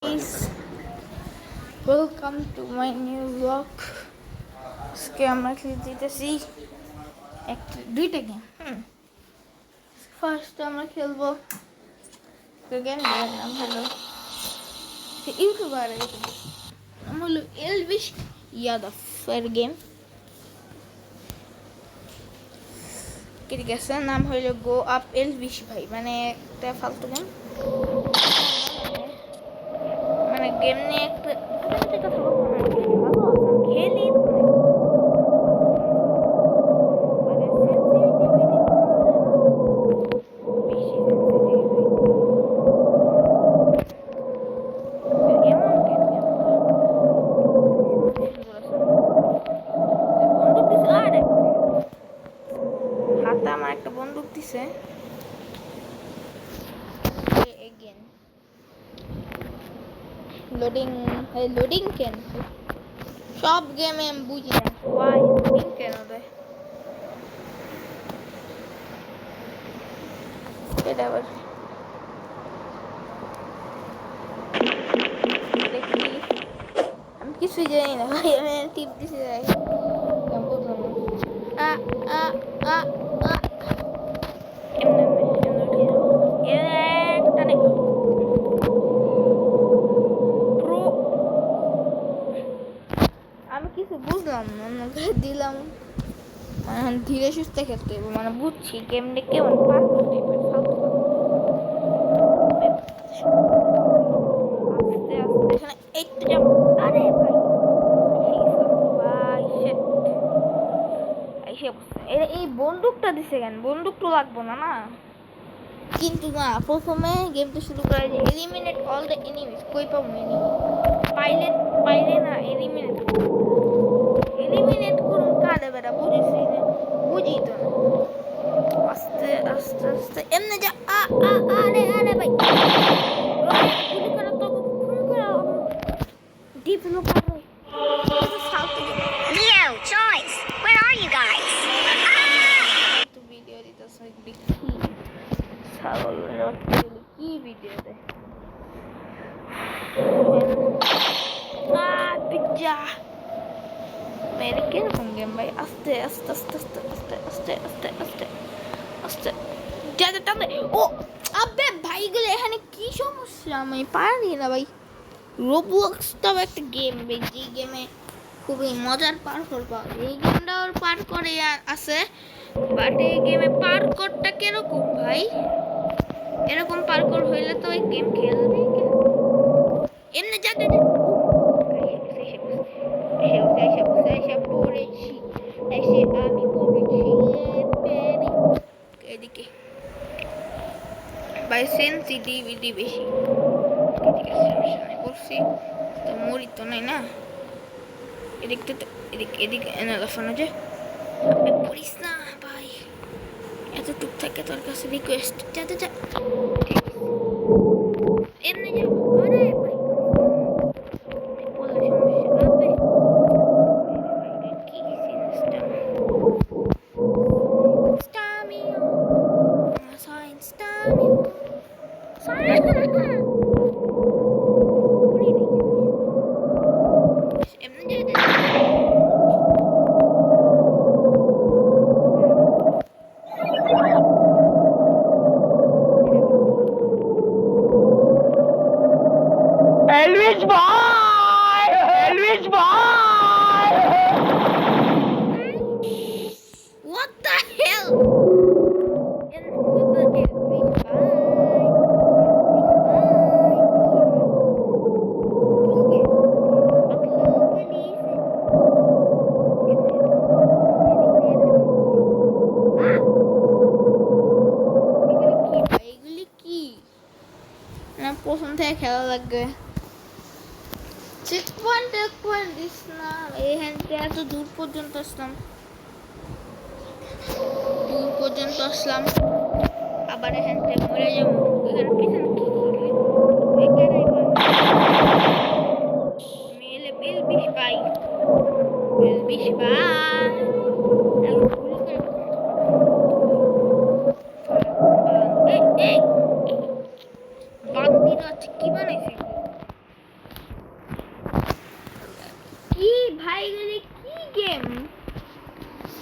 Guys, welcome to my new vlog. আজকে আমরা খেলতেছি দুইটা গেম। ফার্স্ট আমরা খেলবো গেমের নাম হলো ইউটিউবার নাম হলো এলভিশ ইয়াদফের গেম। ঠিক আছে, নাম হইলো গো আপ এলভিশ ভাই, মানে একটা ফালতু গেম। মানে গেম নিয়ে একটা কথা বলবো না, খেলি হাতে আমার একটা বন্দুক দিছে। লোডিং কেন সব গেমে আমি বুঝি না, ওয়াই লোডিং কেন দেয় এটা আবার দেখি। আমি কিছুই জানি না ভাই, আমি টিপ দিছি যাই বুঝলাম না। আমি কিছু বুঝলাম না, দিলাম মানে ধীরে সুস্থে খেলতে হবে, মানে বুঝছি গেমটা কেমন পার করতে আস্তে আস্তে এখানে একটু যাব। আরে ভাই এই বন্দুকটা দিছে কেন? বন্দুক তো লাগবো না না, কিন্তু না প্রথমে গেমটা শুরু করে যে এলিমিনেট অল দ্য এনিমিজ। কই পাবো এনিমি? পাইলে না এলিমিনেট করুন কারে বেড়া, বুঝেছি না, বুঝি তো না। আস্তে আস্তে আস্তে এমনি যা। আরে ভাই গুলি করা তো ফোন করা developer Leo, Joyce, where are you guys? তো ভিডিও দিতেছে দেখি ছাগল কি ভিডিও দেয়। পিজ্জা মেরে কিরকম গেম ভাই? আস্তে আস্তে আস্তে আস্তে আস্তে আস্তে আস্তে আস্তে আস্তে যাতে টানে। ও আবে ভাইগুলো এখানে কি সমস্যা? আমি পারি না ভাই। রোবলক্সটাও একটা গেম ভাই, যে গেমে খুবই মজার পার্কর পাওয়া যায়। এই গেমটাও পার করে আছে, বাট এই গেমে পার্করটা কিরকম ভাই? এরকম পার্কর হইলে তো ওই গেম খেলবে এমনি যাতে এদিকে বাই সেন্সিটিভিটি বেশি। ঠিক আছে, করছি তো মরি তো নাই না। এদিকে এনালাফানো যে পড়িস না ভাই, এতটুক থাকে তোর কাছে রিকোয়েস্ট। যাতে যা এমনি যা। আরে ভাই বললে সমস্যা হবে। কি Elvis boy! Elvis boy! What the hell? এগুলি কি না প্রথম থেকে খেলা লাগবে। চেক পয়েন্ট দিস না, এখান থেকে এত দূর পর্যন্ত আসলাম, আবার এখান থেকে মরে যাবো। এখানে পিছনে কি মেলে বেলবিশ ভাই বান্দির আছে কি বানাইছে?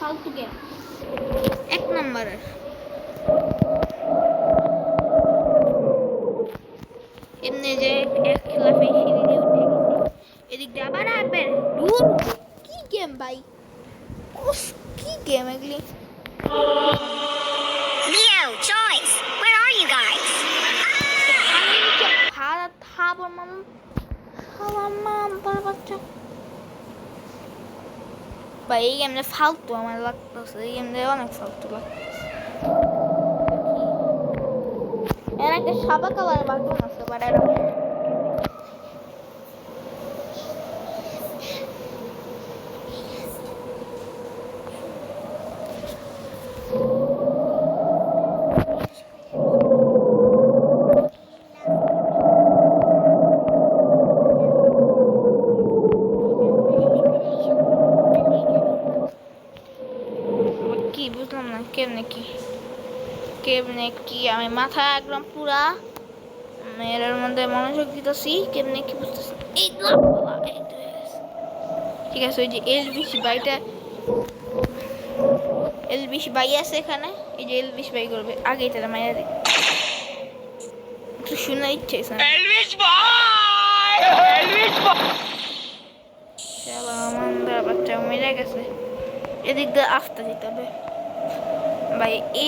ফালতু গেম এক নম্বরের। এমনি যে এক খেলাফে সিঁড়ি দিয়ে উঠে গেছি, এদিক দিয়ে আবার আসবেন। দূর, কি গেম ভাই, উফ, কি গেম এগুলি। Leo, Joyce, where are you guys? আমি নিচে ভাড়া থাবো মাম, বাচ্চা ভাই। এই গেমটা ফালতু আমার লাগতেছে, এই গেমটা অনেক ফালতু লাগতেছে। এর একটা সাদা কালার বাটন আছে, বাট কি বুঝলাম না, কেমনে কি কেমনে কি, আমি মাথা একদম পুরা এর মধ্যে মনোযোগ দিতেছি, কেমনে কি বুঝতেছি। এই ঠিক আছে, ওই যে এলবিসি বাইটা, এলবিসি বাই আছে এখানে, এই যে এলবিসি বাই করবে আগে তারা মাইরা দিই, একটু শোনার ইচ্ছে আছে। Elvis boy! Elvis boy! শালা মান্দার বাচ্চা মেরে গেছে, এদিক দিয়ে আসতে দিতে হবে ভাই। এ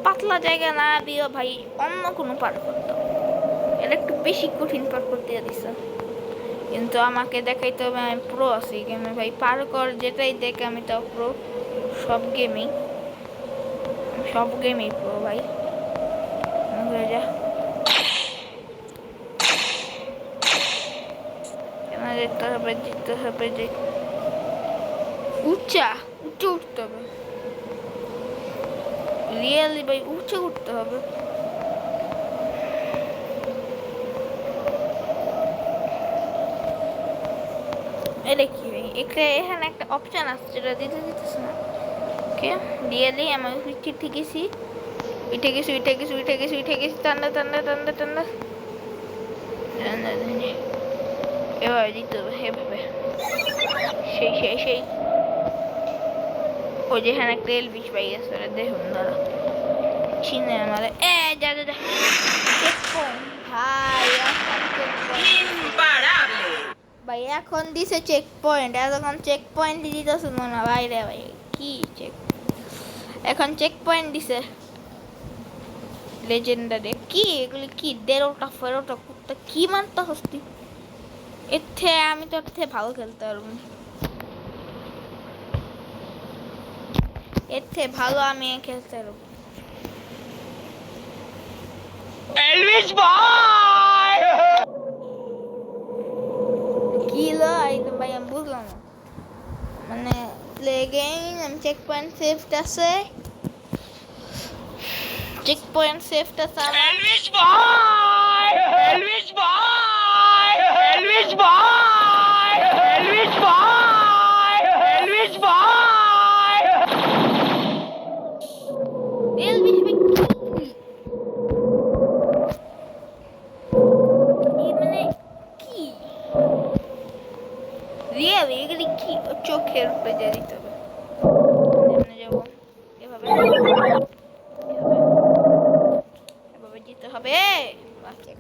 পাতলা জায়গা না দিও ভাই, অন্য কোনো পার করতো, এটা একটু বেশি কঠিন পার করতে দিছে। কিন্তু আমাকে দেখাইতে হবে আমি প্রো আছি গেমে ভাই, পার কর যেটাই দেখে আমি তাও প্রো, সব গেমেই প্রো ভাই। ঘুরে যা, কেন যেতে হবে, জিততে হবে, যে উঠতে হবে রিয়েলি ভাই, উঠতে হবে। এটা কি ভাই, এখানে একটা অপশন আছে যেটা দিতে দিতেছে না। ওকে, রিয়েলি আমি উঠে গেছি, টান্ডা এভাবে দিতে হবে, এভাবে সেই ওই যেখানে একটা এলবিস পাই গেছে, দেখুন দাঁড়া চিনে আমার যা ভাই, এখন দিছে চেক পয়েন্ট, এতক্ষণ চেক পয়েন্ট দিতেছে না বাইরে ভাই, কি চেক, এখন চেক পয়েন্ট দিছে লেজেন্ডারে। কি এগুলি কি দেড়টা ফেরোটা কুত্তা কি মানতে হস্তি, এর থেকে আমি তো ভালো খেলতে পারবো, এর থেকে ভালো আমি খেলতে পারবো। Elvis boy! কি লাই ভাই, আমি বুঝলাম না, মানে প্লে গেম, আমি চেক পয়েন্ট সেফট আছে, চেক পয়েন্ট সেফট আছে আমার। Elvis boy! Elvis boy! Elvis boy! Elvis boy! Elvis boy! এলবিস ভাই মানে কি রিয়েলি এগুলি কি, চোখের উপরে দিয়ে দিতে হবে, এমনি যাবো এভাবে এভাবে দিতে হবে। বাচ্চা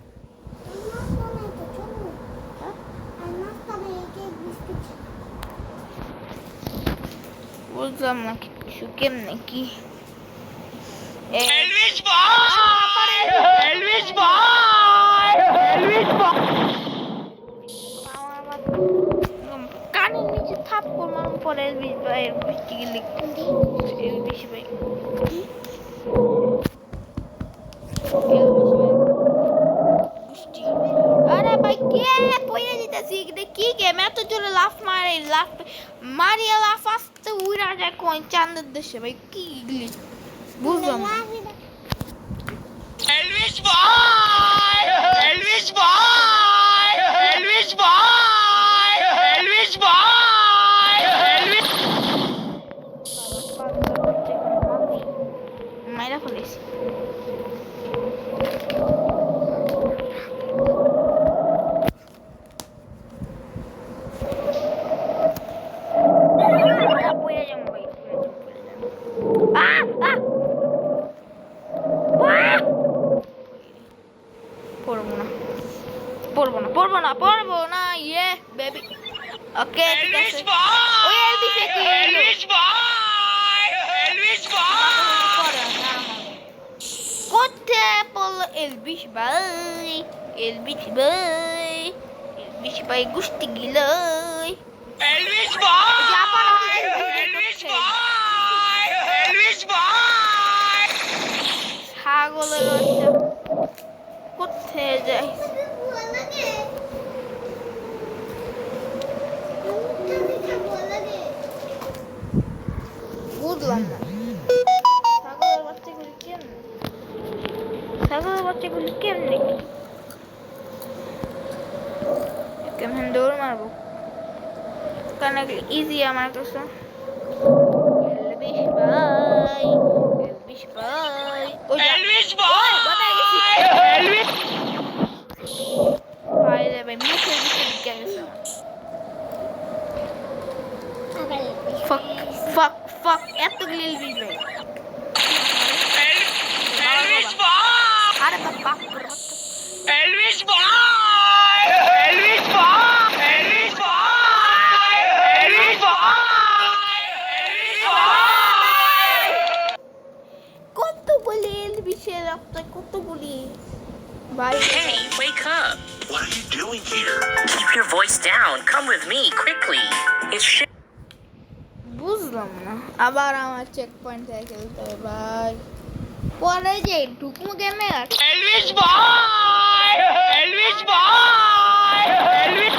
বুঝলাম না কিছু, কেমনে কি Elvis boy! Elvis boy! Elvis boy! কানের নিচে থাপ্পড় মারুন পরে এলবিস ভাই, বৃষ্টি গেলে এলবিস ভাই, আরে ভাই কে পয়রা দিতেছি, কি গেম এত জোরে লাফ মারে, লাফ মারিয়া লাফ আসতে উড়া যায় কোন চাঁদের দেশে ভাই, কি গলি বুঝলাম না। Elvis boy! Elvis boy! Elvis boy! Elvis boy! Elvis মাইরা ফেলেছি, পয়রা যাবো ভাই। পড়বো না ইয়ে বেবি ওকে ঠিক আছে Elvis boy! ওই এলবি কে কি হলো Elvis boy! Elvis boy! কোথায় পড়লো এলবিশ ভাই গুষ্টি গিলই Elvis boy! Japan আছে Elvis boy! Elvis boy! ছাগলের বাচ্চা কোথায় যায় বুঝলাম না ছাগলের বাচ্চাগুলি কেমনে কেমন দৌড় মারবো কারণ ইজি আমার কাছে এলবিশ ভাই Elvis boy! Elvis ভাই রে ভাই মুখের ভিতরে ঢুকে গেছে ফাক এতগুলি এলবিশ ভাই Elvis boy! আরে বাবা Elvis boy! Elvis boy! Elvis boy! Elvis boy! Elvis boy! কতগুলি এলবিশের আপনার কতগুলি ভাই Hey, wake up! What are you doing here? Keep your voice down. Come with me quickly. It's বুঝলাম না আবার আমার চেক পয়েন্ট থেকে খেলতে হবে ভাই পরে যে ঢুকমু গেমে আর Elvis boy! Elvis boy! Elvis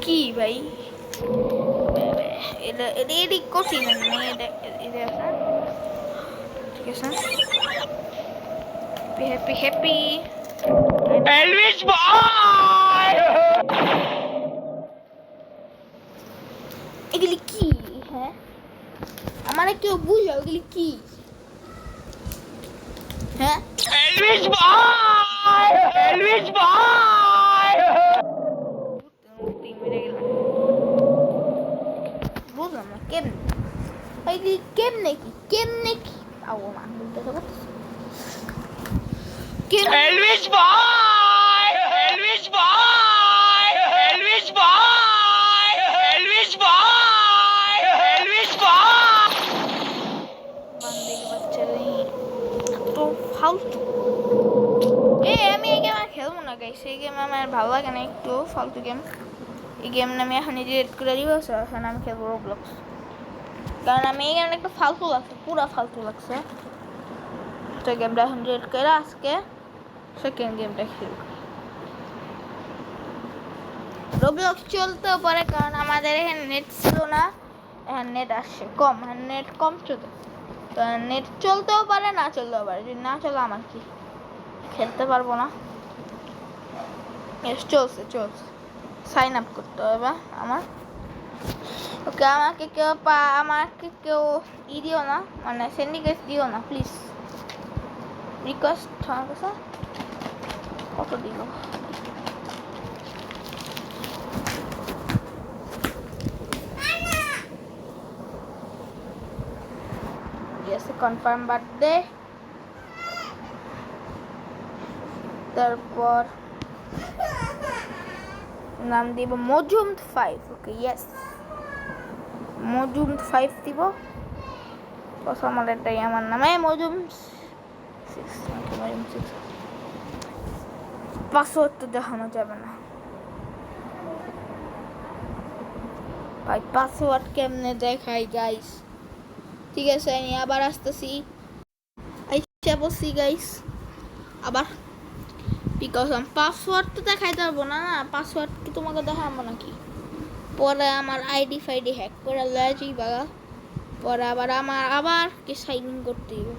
কি ভাই এটা এদিক কঠিন না এটা এটা আছে ঠিক আছে হ্যাপি Elvis boy! এগুলি কি হ্যাঁ আমার কেউ বুঝাও এগুলি কি হ্যাঁ Elvis boy! Elvis boy! বুঝলাম না কেমনে এগুলি কেমনে কি পাবো না বলতে তো পারতেছি Elvis boy! Elvis boy! Elvis boy! Elvis boy! Elvis boy! বান্দির বাচ্চারা তো ফালতু আমি এই গেম আর খেলবো না গাইস এই গেম আমার ভালো লাগে না একটু ফালতু গেম এই গেম আমি এখন ডিলিট করে দিব এখন আমি খেলবো রোবলক্স কারণ আমি এই গেমটা একটু ফালতু লাগছে পুরা ফালতু লাগছে তো গেমটা এখন ডিলিট করে আজকে সেকেন্ড গেমটা খেলব রোবলক্স চলতেও পারে কারণ আমাদের এখানে নেট ছিল না এখন নেট আসছে কম নেট কম চলে তো নেট চলতেও পারে না চলতেও পারে যদি না চলে আমার কি খেলতে পারবো না চলছে সাইন আপ করতে হবে আমার ওকে আমাকে কেউ দিও না মানে সিন্ডিকেট দিও না প্লিজ রিকোয়েস্ট আমার কাছে কত দিল yes confirm birthday তারপর নাম দিব মজুম 5 ওকে ইয়েস মজুম 5 দিব প্রথম এটাই আমার নামে মজুম 6 পাসওয়ার্ড তো দেখানো যাবে না ভাই পাসওয়ার্ড কেমনে দেখাই গাইস ঠিক আছে আমি আবার আসতেছি আইসা বসি গাইস আবার বিকজ আমি পাসওয়ার্ড তো দেখাইতে পারবো না পাসওয়ার্ড কি তোমাকে দেখাবো নাকি পরে আমার আইডি ফাইডি হ্যাক করে লয়ে যাইবা পরে আবার কি সাইন ইন করতে হবে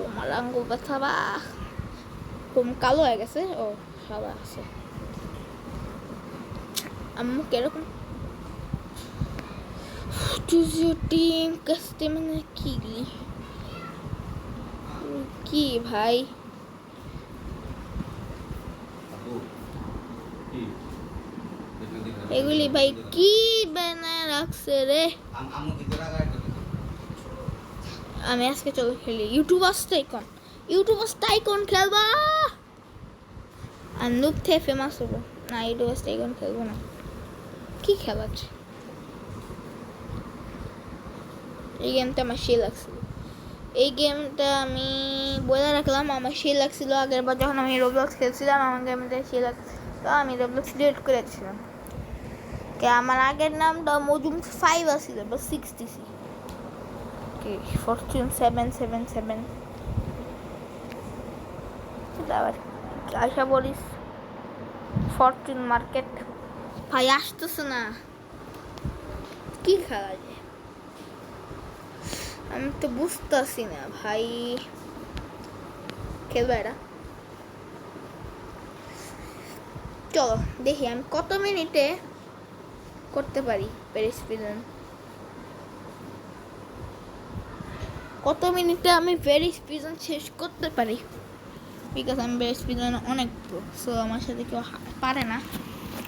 আমার আঙ্গুল ব্যথা বা কম কালো হয়ে গেছে ও সবাই আছে আম্মু কিরকম টিম কাস্তে মানে কি ভাই আপু কি দেখি এগুলি ভাই কি বানায় রাখছে রে। আমি আজকে চলো খেলি ইউটিউবার্স টাইকন খেলবা আর নুব থেকে ফেমাস হবো না। ইউটিউবার্স টাইকন খেলবো না, কি খেলাচ্ছে। এই গেমটা আমার সেই লাগছিল, এই গেমটা আমি বলে রাখলাম আমার সেই লাগছিল। আগের বার যখন আমি রোবলক্স খেলছিলাম আমার গেমটা সেই লাগতো, আমি রোবলক্স ডিলিট করে দিয়েছিলাম। আমার আগের নামটা মজুম 5 আছিল বা 6 দিছি। ফরচুন 777 আবার আশা বলিস ফরচুন মার্কেট ভাই আসতেছে না, কি খেলা যায় আমি তো বুঝতেছি না ভাই। খেলবে এটা, চলো দেখি আমি কত মিনিটে করতে পারি প্যারিস প্রিজন। কত মিনিটে আমি প্যারিস প্রিজন শেষ করতে পারি, বিকজ আমি প্যারিস প্রিজন অনেক প্রো। সো আমার সাথে কেউ পারে না,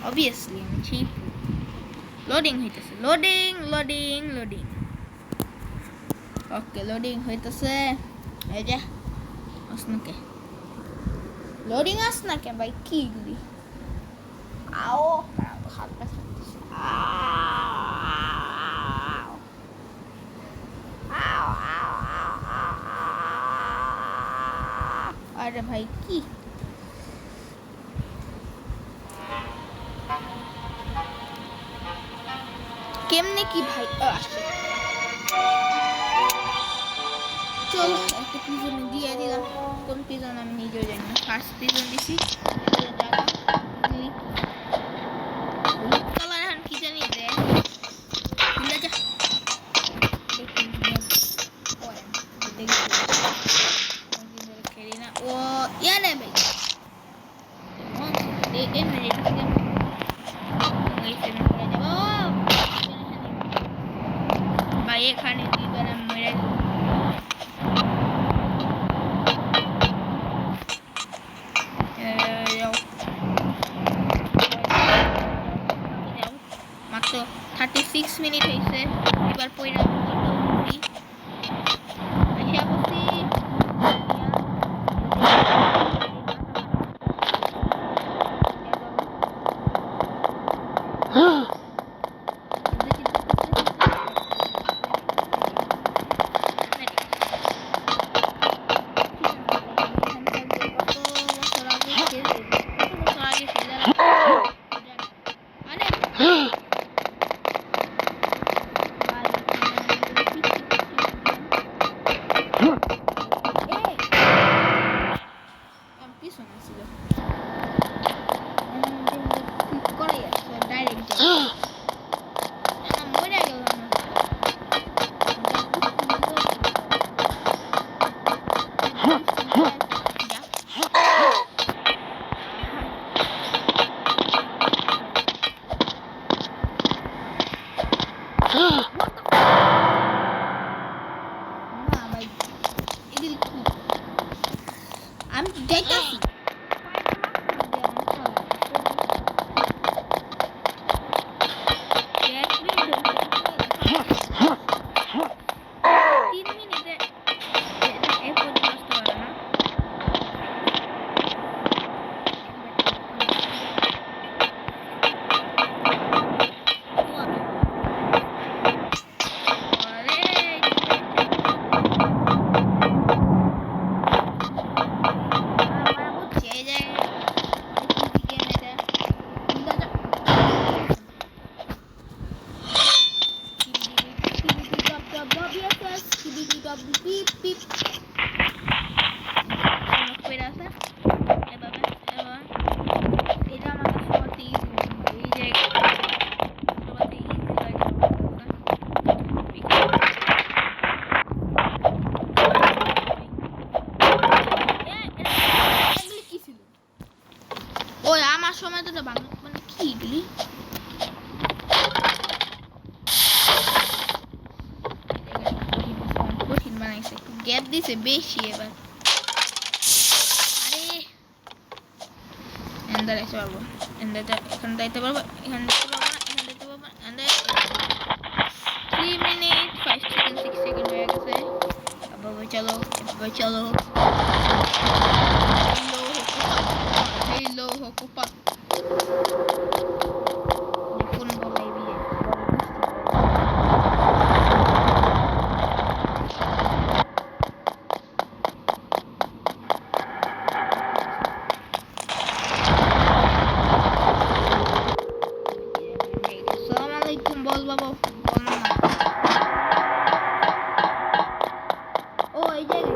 অবভিয়াসলি আমি সেই লোডিং হইতেছে, লোডিং ওকে লোডিং হইতেছে। এই যে আসনাকে লোডিং আসনাকে ভাই কি গুলি আও হাত ব্যথা করতেছে। আরে ভাই কি কেমনে কি ভাই আসছে। চলো একটা প্রিজনে দিয়ে দিলাম, কোন প্রিজন আমি নিজেও জানি না। ফার্স্ট প্রিজন দিছি কালার এখন কি জানি দে খেলি না ও ইয়ারে ভাই ভাই এখানে কি করে মেরে মাত্র 36 মিনিট হয়েছে। এবার পয়লা আমি যাইতাছি। ওই আমার সময় তো বাংলা মানে কি এগুলি কঠিন বানাইছে, গ্যাপ দিছে বেশি। এবার আরে এখানে দাঁড়াইতে পারবো, এখানে দাঁড়াইতে পারবো, এখানে দাঁড়াইতে পারবো না, এখানে দাঁড়াইতে পারবো না, এখানে 3 মিনিট 5 সেকেন্ড 6 সেকেন্ড হয়ে গেছে। এভাবে চলো, এভাবে চলো। Hello Hokupa, দেখুন বলাই দিয়ে Assalamualaikum bol babo, bol mama. Oh, এই জায়গায়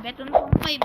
বেতন কম পাইব।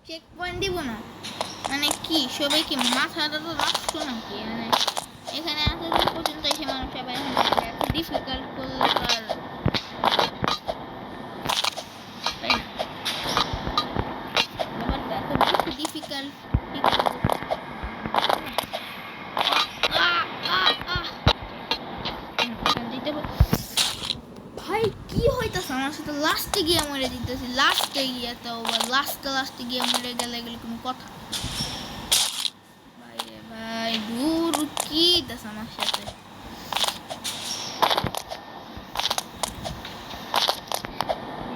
চেক পয়েন্ট দিব না মানে কি সবাই কি মাথাটা তো রাখছো নাকি মানে এখানে আসা পর্যন্ত এসে মানুষ সবাই ডিফিকাল্ট করলে আর ডিফিকাল্ট ভাই কি হইতাছে আমার সাথে লাস্টে গিয়ে মরে দিতেছি লাস্টে গিয়ে তো লাস্টে গিয়ে মরে গেলে এগুলো কোনো কথা ভাই রে ভাই দূর কি হইতাছে আমার সাথে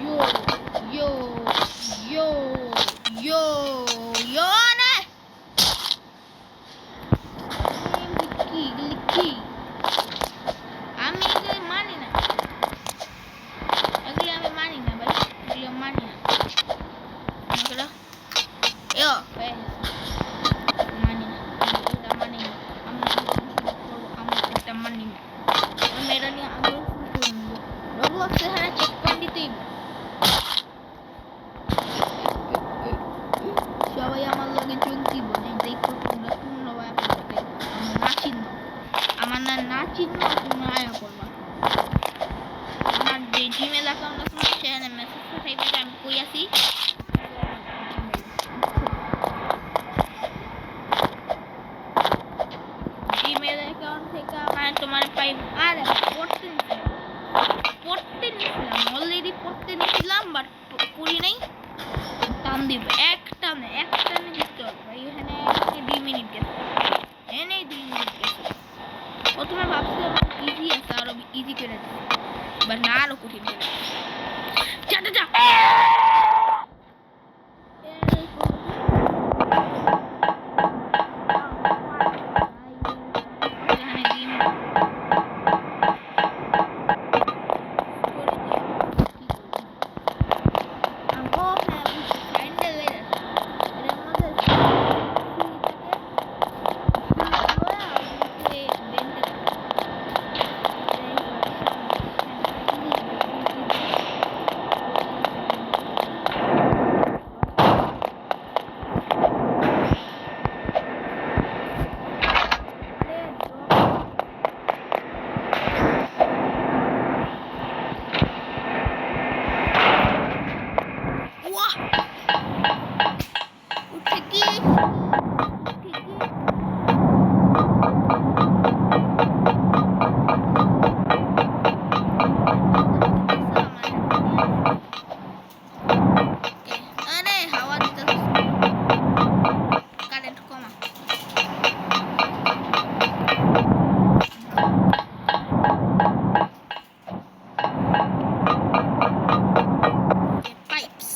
yo yo yo yo yo ne কি আমি এগুলো মানি না এগুলো আমি মানি না ভাই এগুলো মানি না এগুলো yo মানি না এটা মানি না আমরা করবো আমরা ওয়াহ উঠে কি अरे हवा देता करंट कमा पाइप्स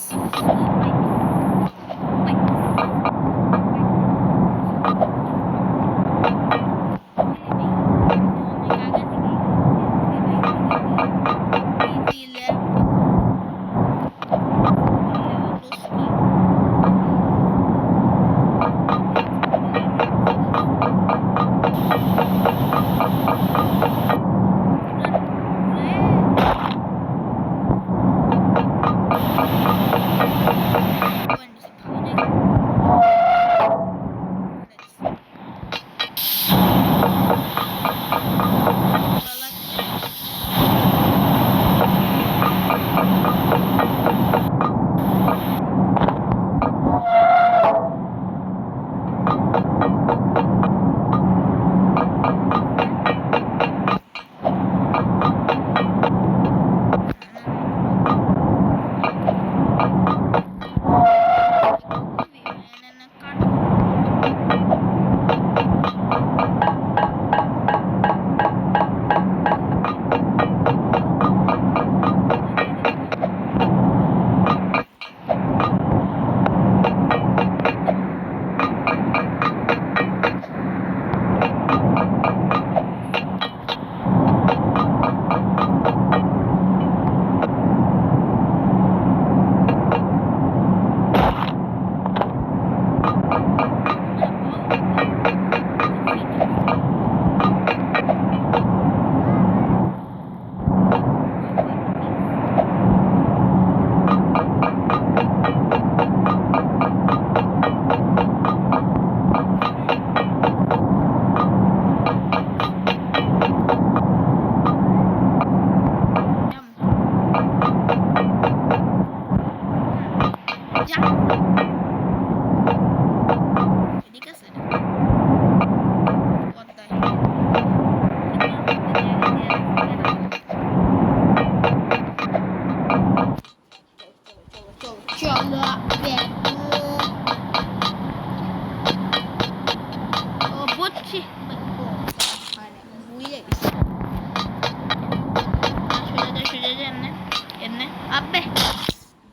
Abe,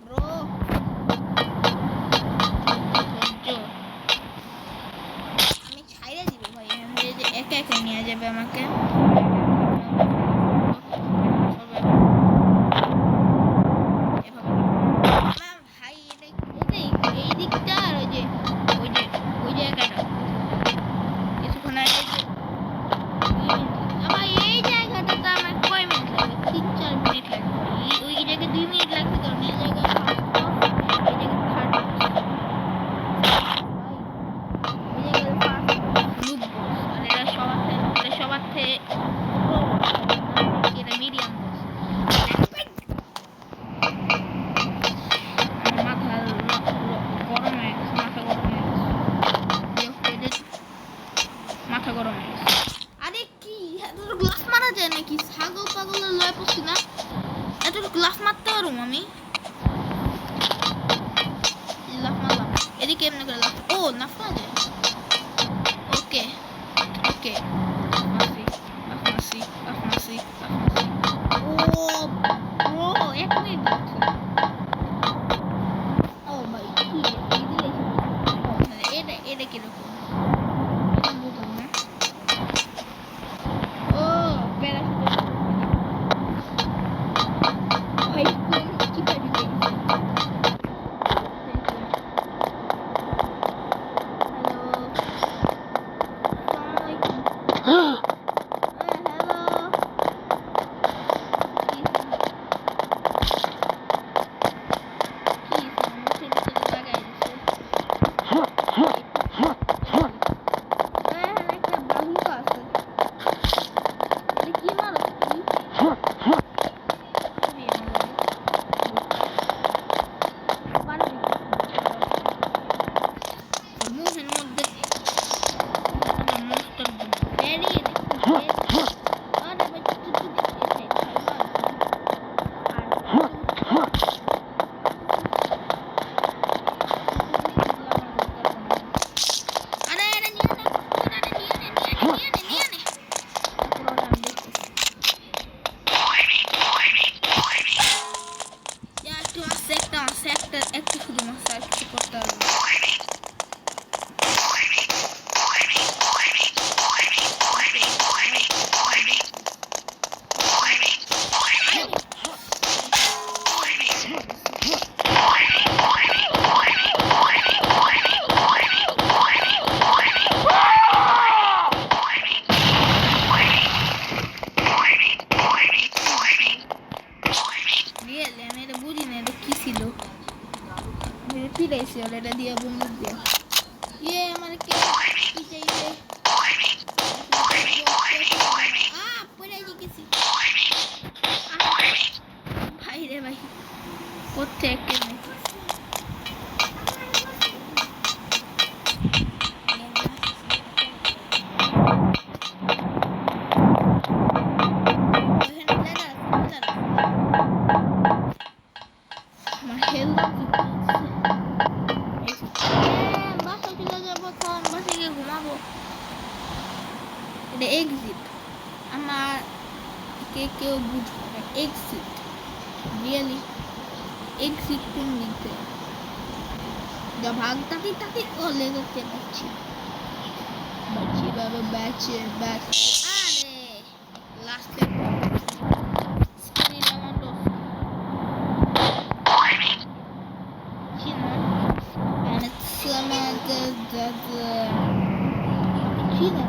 bro. আমি ছাইরে দিব ভাই এই যে একা একা নিয়ে যাবে আমাকে ভাই এই দিকটা আর ওই জায়গাটা কিছুক্ষণ আগে আমার এই জায়গাটাতে আমার কয় মিনিট লাগবে 3-4 মিনিট লাগবে ওই জায়গায় 2 মিনিট লাগবে কারণ এই জায়গায় গ্লাস মারতে পারো আমি এদিকে এমনি করে লাফ ও নাফা যায় ওকে ওকে ও ব্রো এক মিনিট ও ভাই কি এটা কিরকম ও প্যারাশুট ফিরেছে ওর এটা দিয়ে বন্দুক দিয়ে ইয়ে আমার কে কি চাইছে পড়ে গেছি ভাই রে ভাই কোথা থেকে এক্সিট আমার কেউ বুঝবে না এক্সিট রিয়েলি এক্সিট কোন দিকে যা ভাগ তাকে কলে করতে পারছি বাচ্চি বাবা ব্যাচে আরে লাস্টে স্পিরিট আমার দোস্ত চিনা মানে আমাদের দাদা চিনা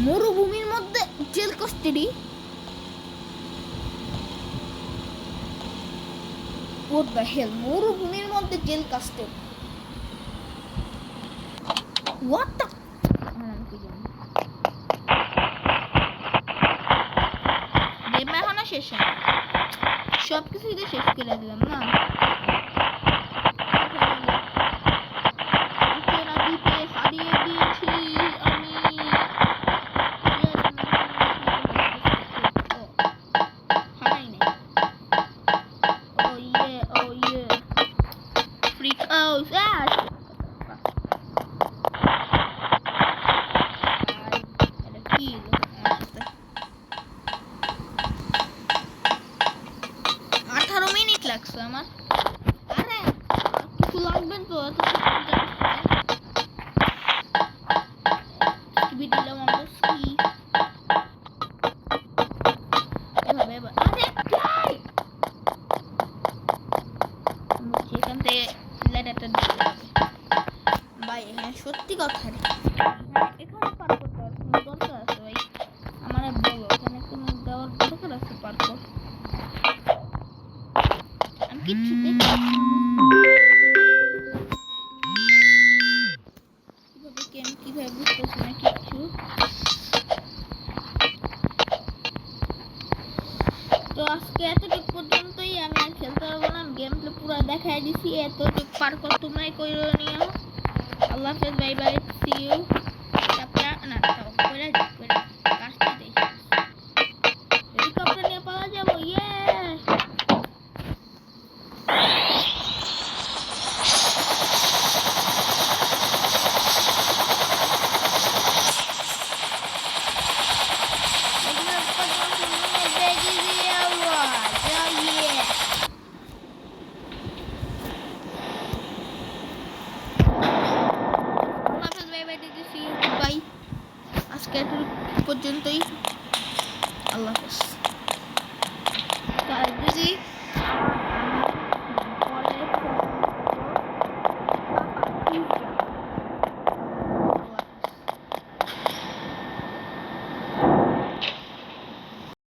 মরুভূমির মধ্যে jail custody What the hell? মরুভূমির মধ্যে জেল কাস্টাডি What the এখনো শেষ সব কিছুই তো শেষ করে দিলাম না হারিয়ে দিয়েছি আমি লাগছে আমার আরে কিছু লাগবে তো দিলাম আমরা কি এভাবে আরে এখান থেকে লেটারটা দিতে হবে ভাই হ্যাঁ সত্যি কথা রে এখানে পার করতে হবে দরকার আছে ভাই আমার বলো এখানে কোনো দেওয়ার দরকার আছে পার কর কিচ্ছু কিভাবে বুঝতেছি না কিচ্ছু তো আজকে এতটুকু পর্যন্তই আমি আর খেলতে পারবো না গেম প্লে পুরো দেখাই দিছি এতটুকু পার কর তোমরাই করে নিও আল্লাহ হাফেজ বাই বাই সি ইউ না করে কাজটা দেই হেলিকপ্টার নিয়ে পাওয়া যাবো ইয়ে পর্যন্তই।